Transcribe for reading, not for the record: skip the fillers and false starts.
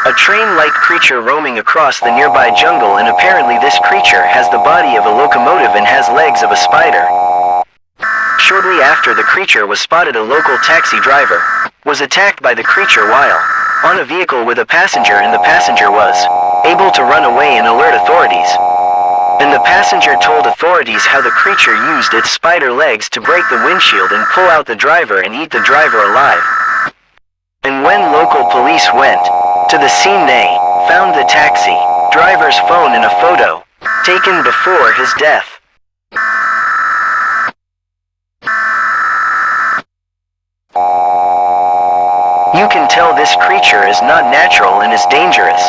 A train-like creature roaming across the nearby jungle, and apparently this creature has the body of a locomotive and has legs of a spider. Shortly after the creature was spotted, a local taxi driver was attacked by the creature while on a vehicle with a passenger, and the passenger was able to run away and alert authorities. And the passenger told authorities how the creature used its spider legs to break the windshield and pull out the driver and eat the driver alive. And when local police went to the scene, they found the taxi driver's phone and a photo taken before his death. You can tell this creature is not natural and is dangerous.